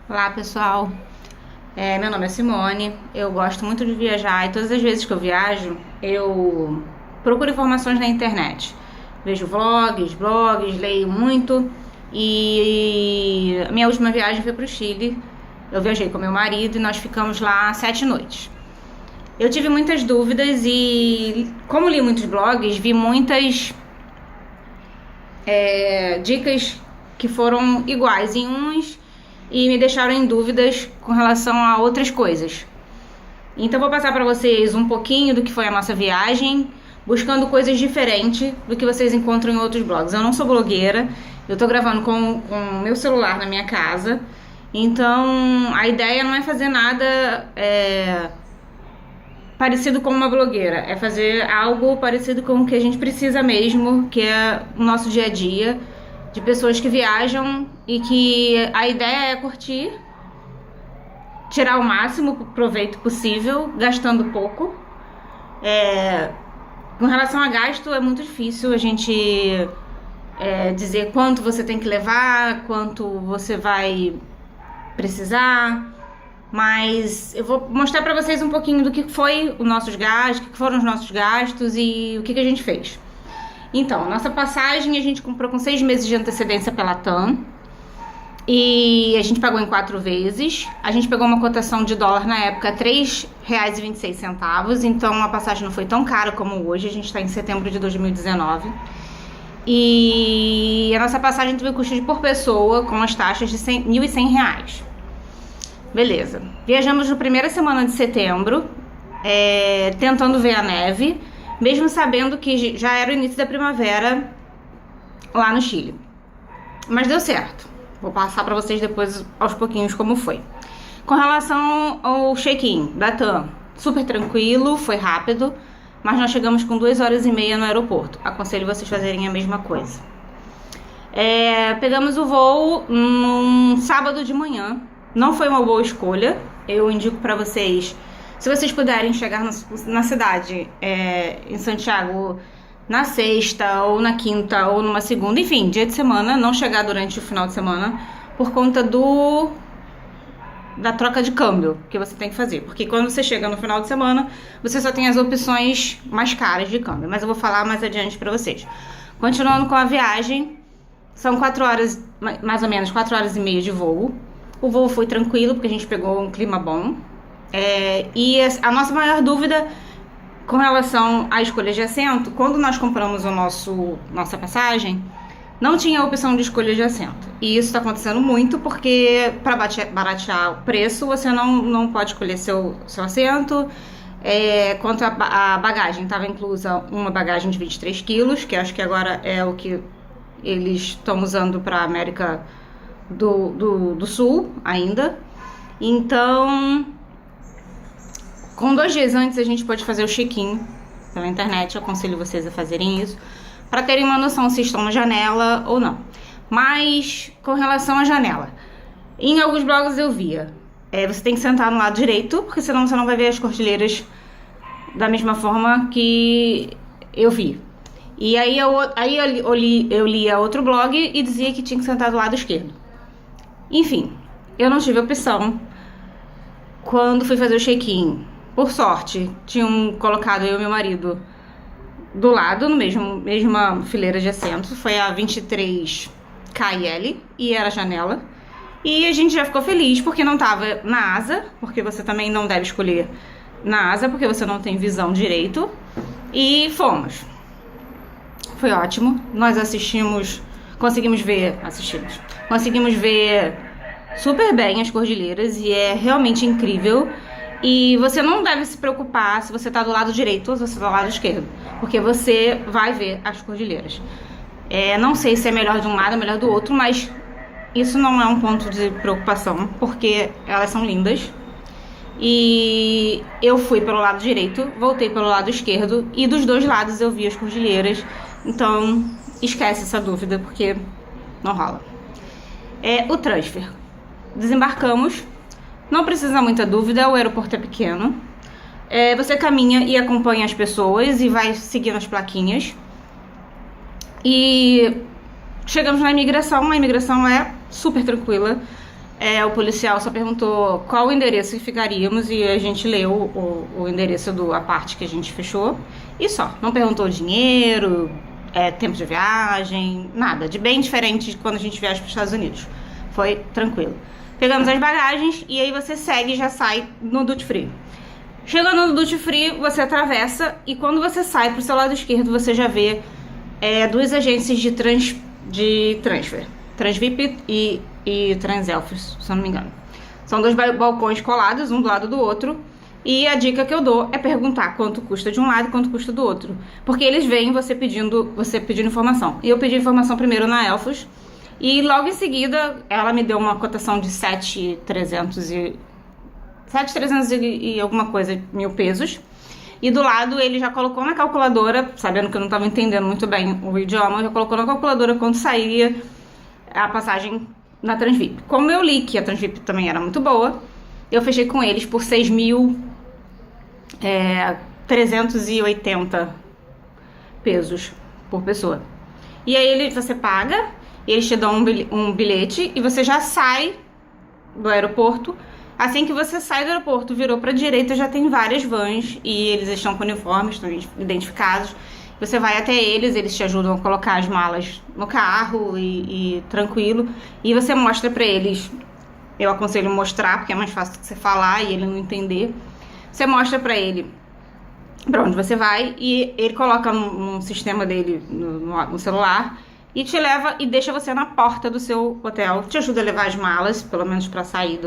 Olá pessoal, meu nome é Simone, eu gosto muito de viajar e todas as vezes que eu viajo eu procuro informações na internet. Vejo vlogs, blogs, leio muito e a minha última viagem foi para o Chile. Eu viajei com meu marido e nós ficamos lá 7 noites. Eu tive muitas dúvidas e, como li muitos blogs, vi muitas dicas que foram iguais em uns e me deixaram em dúvidas com relação a outras coisas. Então vou passar para vocês um pouquinho do que foi a nossa viagem, buscando coisas diferentes do que vocês encontram em outros blogs. Eu não sou blogueira, eu tô gravando com o meu celular na minha casa, então a ideia não é fazer nada parecido com uma blogueira, é fazer algo parecido com o que a gente precisa mesmo, que é o nosso dia a dia, de pessoas que viajam e que a ideia é curtir, tirar o máximo proveito possível, gastando pouco. Com relação a gasto, é muito difícil a gente dizer quanto você tem que levar, quanto você vai precisar, mas eu vou mostrar para vocês um pouquinho do que foi os nossos gastos, o que foram os nossos gastos e o que a gente fez. Então, nossa passagem a gente comprou com 6 meses de antecedência pela TAM e a gente pagou em 4 vezes. A gente pegou uma cotação de dólar na época R$3,26, então a passagem não foi tão cara como hoje. A gente está em setembro de 2019 e a nossa passagem teve custo de por pessoa com as taxas de R$1.100. Beleza, viajamos na primeira semana de setembro, tentando ver a neve, mesmo sabendo que já era o início da primavera lá no Chile. Mas deu certo. Vou passar para vocês depois aos pouquinhos como foi. Com relação ao check-in da TAM, super tranquilo, foi rápido, mas nós chegamos com 2 horas e meia no aeroporto. Aconselho vocês fazerem a mesma coisa. Pegamos o voo num sábado de manhã. Não foi uma boa escolha. Eu indico para vocês, se vocês puderem chegar na cidade, em Santiago, na sexta, ou na quinta, ou numa segunda, enfim, dia de semana, não chegar durante o final de semana, por conta da troca de câmbio que você tem que fazer. Porque quando você chega no final de semana, você só tem as opções mais caras de câmbio. Mas eu vou falar mais adiante para vocês. Continuando com a viagem, são 4 horas, mais ou menos 4 horas e meia de voo. O voo foi tranquilo, porque a gente pegou um clima bom. E a nossa maior dúvida com relação à escolha de assento, quando nós compramos nossa passagem, não tinha a opção de escolha de assento. E isso está acontecendo muito, porque para baratear o preço, você não pode escolher seu assento. Quanto a bagagem, estava inclusa uma bagagem de 23 quilos, que acho que agora é o que eles estão usando para a América do Sul ainda. Então, com 2 dias antes a gente pode fazer o check-in pela internet. Eu aconselho vocês a fazerem isso para terem uma noção se estão na janela ou não. Mas com relação à janela, em alguns blogs eu via você tem que sentar no lado direito, porque senão você não vai ver as cordilheiras da mesma forma que eu vi. E aí eu lia outro blog e dizia que tinha que sentar do lado esquerdo. Enfim, eu não tive opção quando fui fazer o check-in. Por sorte, tinham colocado eu e meu marido do lado, no mesma fileira de assentos. Foi a 23 KL e era a janela. E a gente já ficou feliz porque não tava na asa, porque você também não deve escolher na asa, porque você não tem visão direito. E fomos. Foi ótimo. Nós conseguimos ver super bem as cordilheiras e é realmente incrível. E você não deve se preocupar se você está do lado direito ou se você está do lado esquerdo, porque você vai ver as cordilheiras. Não sei se é melhor de um lado ou melhor do outro, mas isso não é um ponto de preocupação, porque elas são lindas. E eu fui pelo lado direito, voltei pelo lado esquerdo e dos dois lados eu vi as cordilheiras. Então esquece essa dúvida, porque não rola. O transfer. Desembarcamos. Não precisa muita dúvida, o aeroporto é pequeno. Você caminha e acompanha as pessoas e vai seguindo as plaquinhas. E chegamos na imigração. A imigração é super tranquila. O policial só perguntou qual o endereço que ficaríamos e a gente leu o endereço a parte que a gente fechou e só. Não perguntou dinheiro, tempo de viagem, nada. De bem diferente de quando a gente viaja para os Estados Unidos. Foi tranquilo. Pegamos as bagagens e aí você segue e já sai no duty free. Chegando no duty free, você atravessa e quando você sai pro seu lado esquerdo, você já vê duas agências de transfer. Transvip e Transelfis, se eu não me engano. São dois balcões colados, um do lado do outro. E a dica que eu dou é perguntar quanto custa de um lado e quanto custa do outro. Porque eles veem você pedindo informação. E eu pedi informação primeiro na Elfos. E logo em seguida, ela me deu uma cotação de 7.300 e alguma coisa mil pesos. E do lado ele já colocou na calculadora, sabendo que eu não estava entendendo muito bem o idioma, já colocou na calculadora quanto sairia a passagem na Transvip. Como eu li que a Transvip também era muito boa, eu fechei com eles por 6.380 pesos por pessoa. E aí você paga, eles te dão um bilhete e você já sai do aeroporto. Assim que você sai do aeroporto, virou para a direita, já tem várias vans e eles estão com uniformes, estão identificados. Você vai até eles te ajudam a colocar as malas no carro e tranquilo. E você mostra para eles, eu aconselho mostrar, porque é mais fácil você falar e ele não entender. Você mostra para ele para onde você vai e ele coloca num sistema dele no celular e te leva e deixa você na porta do seu hotel. Te ajuda a levar as malas, pelo menos para sair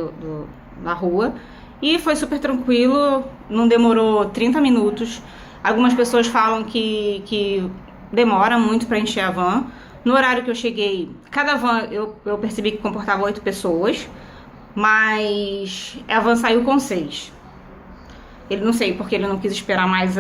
da rua. E foi super tranquilo, não demorou 30 minutos. Algumas pessoas falam que demora muito para encher a van. No horário que eu cheguei, cada van eu percebi que comportava 8 pessoas, mas a van saiu com 6. Ele não sei porque ele não quis esperar mais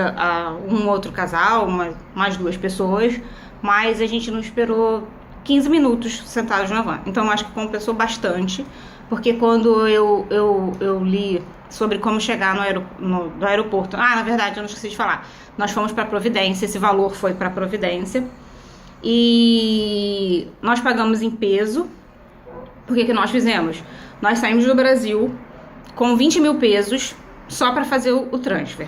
um outro casal, mais 2 pessoas, mas a gente não esperou 15 minutos sentados na van. Então eu acho que compensou bastante, porque quando eu li sobre como chegar do aeroporto, na verdade eu não esqueci de falar, nós fomos para Providência, esse valor foi para Providência e nós pagamos em peso. Por que nós fizemos? Nós saímos do Brasil com 20 mil pesos só para fazer o transfer.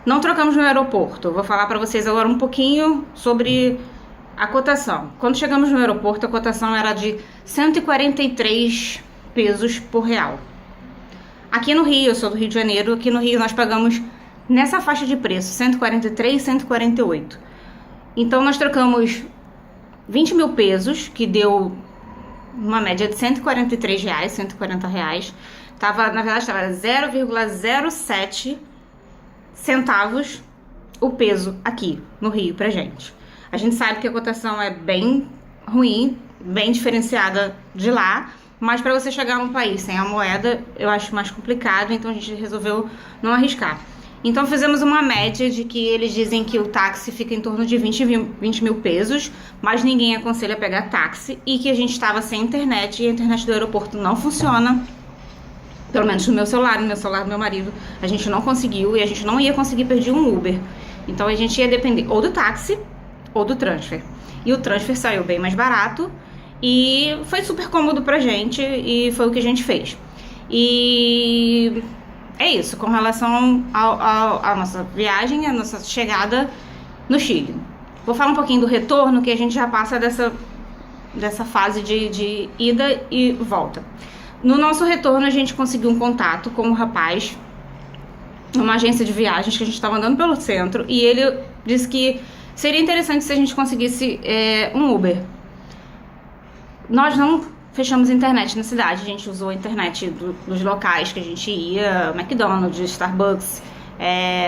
Não trocamos no aeroporto. Vou falar para vocês agora um pouquinho sobre a cotação. Quando chegamos no aeroporto, a cotação era de 143 pesos por real. Aqui no Rio, eu sou do Rio de Janeiro, aqui no Rio nós pagamos nessa faixa de preço, 143, 148. Então nós trocamos 20 mil pesos, que deu uma média de 143 reais, 140 reais. Na verdade estava 0,07 centavos o peso aqui no Rio pra gente. A gente sabe que a cotação é bem ruim, bem diferenciada de lá, mas para você chegar num país sem a moeda, eu acho mais complicado, então a gente resolveu não arriscar. Então fizemos uma média de que eles dizem que o táxi fica em torno de 20 mil pesos, mas ninguém aconselha pegar táxi, e que a gente estava sem internet e a internet do aeroporto não funciona. Pelo menos no meu celular do meu marido, a gente não conseguiu e a gente não ia conseguir pedir um Uber. Então a gente ia depender ou do táxi ou do transfer. E o transfer saiu bem mais barato e foi super cômodo pra gente e foi o que a gente fez. E é isso, com relação à nossa viagem, a nossa chegada no Chile. Vou falar um pouquinho do retorno, que a gente já passa dessa fase de ida e volta. No nosso retorno, a gente conseguiu um contato com um rapaz, numa agência de viagens, que a gente estava andando pelo centro, e ele disse que seria interessante se a gente conseguisse um Uber. Nós não fechamos internet na cidade, a gente usou a internet dos locais que a gente ia, McDonald's, Starbucks,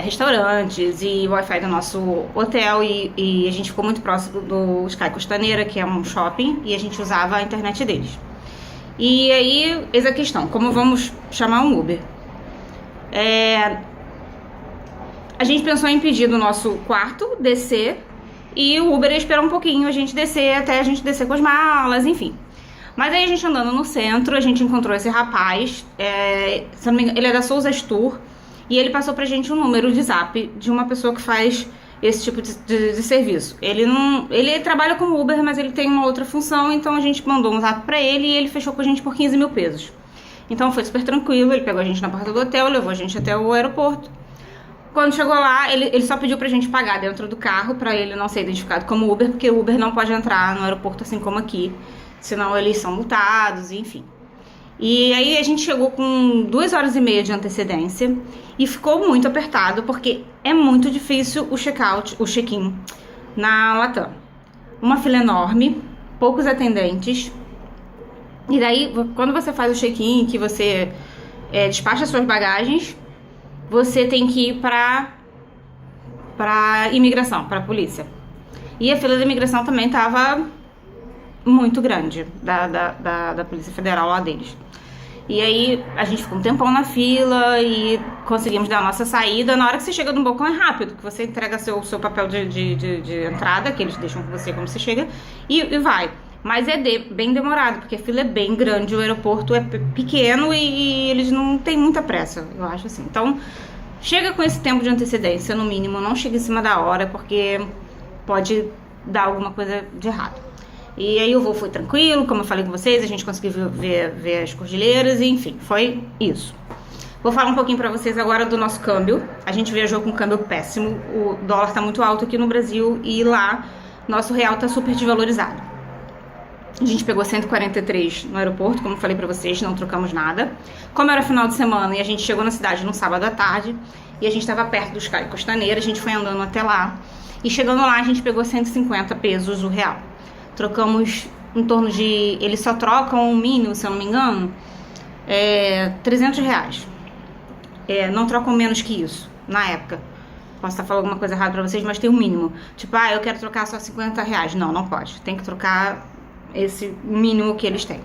restaurantes e Wi-Fi do nosso hotel, e a gente ficou muito próximo do Sky Costaneira, que é um shopping, e a gente usava a internet deles. E aí, eis a questão, como vamos chamar um Uber? A gente pensou em pedir do nosso quarto, descer, e o Uber ia esperar um pouquinho a gente descer, até a gente descer com as malas, enfim. Mas aí a gente andando no centro, a gente encontrou esse rapaz, se não me engano, ele é da Souza Tour, e ele passou pra gente um número de zap de uma pessoa que faz esse tipo de serviço. Ele trabalha como Uber, mas ele tem uma outra função, então a gente mandou um zap pra ele e ele fechou com a gente por 15 mil pesos. Então foi super tranquilo, ele pegou a gente na porta do hotel, levou a gente até o aeroporto. Quando chegou lá, ele só pediu pra gente pagar dentro do carro, pra ele não ser identificado como Uber, porque o Uber não pode entrar no aeroporto assim como aqui, senão eles são multados, enfim. E aí a gente chegou com 2 horas e meia de antecedência e ficou muito apertado, porque é muito difícil o check-out, o check-in na Latam. Uma fila enorme, poucos atendentes, e daí quando você faz o check-in, que você despacha suas bagagens, você tem que ir pra imigração, pra polícia. E a fila da imigração também tava muito grande, da Polícia Federal lá deles. E aí a gente ficou um tempão na fila e conseguimos dar a nossa saída. Na hora que você chega no balcão é rápido, que você entrega seu papel de entrada, que eles deixam com você como você chega, e vai. Mas é bem demorado, porque a fila é bem grande, o aeroporto é pequeno e eles não têm muita pressa, eu acho assim. Então, chega com esse tempo de antecedência, no mínimo, não chega em cima da hora, porque pode dar alguma coisa de errado. E aí o voo foi tranquilo, como eu falei com vocês, a gente conseguiu ver as cordilheiras, e enfim, foi isso. Vou falar um pouquinho pra vocês agora do nosso câmbio. A gente viajou com um câmbio péssimo, o dólar tá muito alto aqui no Brasil e lá nosso real tá super desvalorizado. A gente pegou 143 no aeroporto, como eu falei pra vocês, não trocamos nada. Como era final de semana e a gente chegou na cidade no sábado à tarde, e a gente estava perto dos Cais Costaneiros, a gente foi andando até lá. E chegando lá, a gente pegou 150 pesos o real. Trocamos em torno de... Eles só trocam um mínimo, se eu não me engano, 300 reais. Não trocam menos que isso, na época. Posso estar falando alguma coisa errada pra vocês, mas tem um mínimo. Tipo, eu quero trocar só 50 reais. Não, não pode. Tem que trocar esse mínimo que eles têm.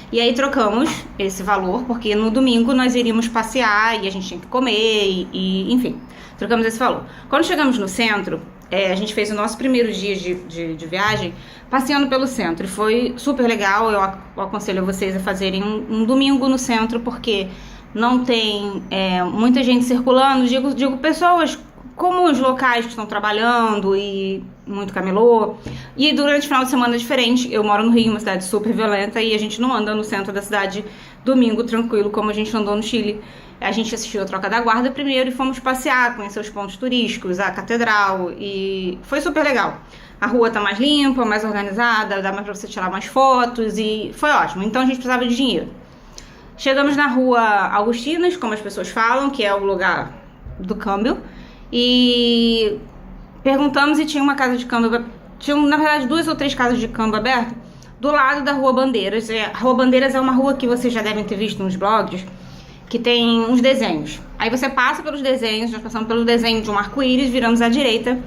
E aí trocamos esse valor, porque no domingo nós iríamos passear e a gente tinha que comer e enfim, trocamos esse valor. Quando chegamos no centro, a gente fez o nosso primeiro dia de viagem passeando pelo centro e foi super legal. Eu aconselho vocês a fazerem um domingo no centro, porque não tem muita gente circulando, digo pessoas comuns, locais que estão trabalhando e muito camelô. E durante o final de semana é diferente. Eu moro no Rio, uma cidade super violenta, e a gente não anda no centro da cidade domingo tranquilo como a gente andou no Chile. A gente assistiu a troca da guarda primeiro e fomos passear, conhecer os pontos turísticos, a catedral, e foi super legal. A rua tá mais limpa, mais organizada, dá mais pra você tirar mais fotos e foi ótimo. Então a gente precisava de dinheiro. Chegamos na rua Augustinas, como as pessoas falam, que é o lugar do câmbio, e perguntamos e tinha uma casa de câmbio, tinham na verdade 2 ou 3 casas de câmbio abertas do lado da Rua Bandeiras. A Rua Bandeiras é uma rua que vocês já devem ter visto nos blogs, que tem uns desenhos. Aí você passa pelos desenhos, nós passamos pelo desenho de um arco-íris, viramos à direita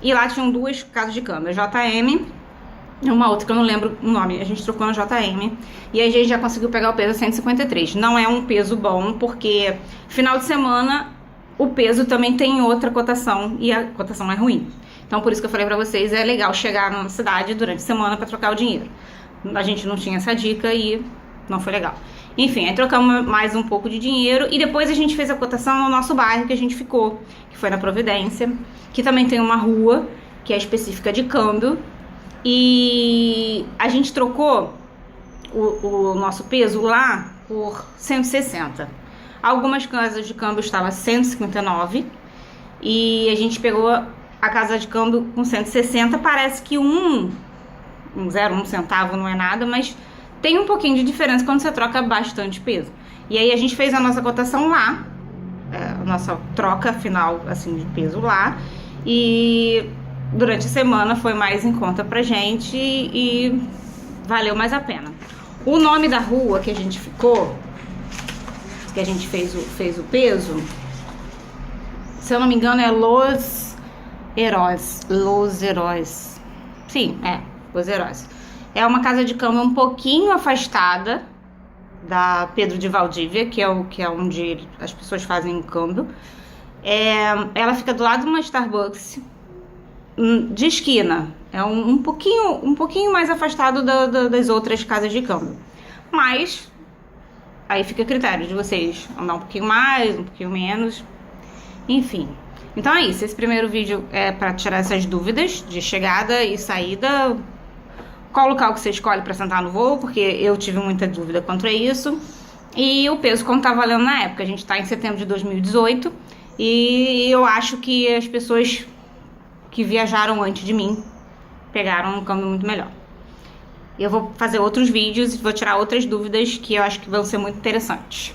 e lá tinham 2 casas de câmbio, a JM e uma outra que eu não lembro o nome. A gente trocou na JM e aí a gente já conseguiu pegar o peso 153. Não é um peso bom, porque final de semana o peso também tem outra cotação e a cotação é ruim. Então por isso que eu falei pra vocês, é legal chegar na cidade durante a semana pra trocar o dinheiro. A gente não tinha essa dica e não foi legal. Enfim, aí trocamos mais um pouco de dinheiro e depois a gente fez a cotação no nosso bairro que a gente ficou, que foi na Providência, que também tem uma rua que é específica de câmbio, e a gente trocou o nosso peso lá por 160. Algumas casas de câmbio estavam 159 e a gente pegou a casa de câmbio com 160. Parece que um centavo não é nada, mas tem um pouquinho de diferença quando você troca bastante peso. E aí a gente fez a nossa cotação lá, a nossa troca final assim de peso lá, e durante a semana foi mais em conta pra gente e valeu mais a pena. O nome da rua que a gente ficou, que a gente fez o peso, se eu não me engano é Los Heróis. Sim, Los Heróis. É uma casa de câmbio um pouquinho afastada da Pedro de Valdívia, que é onde as pessoas fazem o câmbio. Ela fica do lado de uma Starbucks de esquina. É um pouquinho mais afastado das outras casas de câmbio. Mas aí fica a critério de vocês andar um pouquinho mais, um pouquinho menos. Enfim, Então é isso, esse primeiro vídeo é para tirar essas dúvidas de chegada e saída, qual local que você escolhe para sentar no voo, porque eu tive muita dúvida quanto a isso, e o peso quanto tá valendo na época. A gente tá em setembro de 2018 e eu acho que as pessoas que viajaram antes de mim pegaram um câmbio muito melhor. Eu vou fazer outros vídeos e vou tirar outras dúvidas que eu acho que vão ser muito interessantes.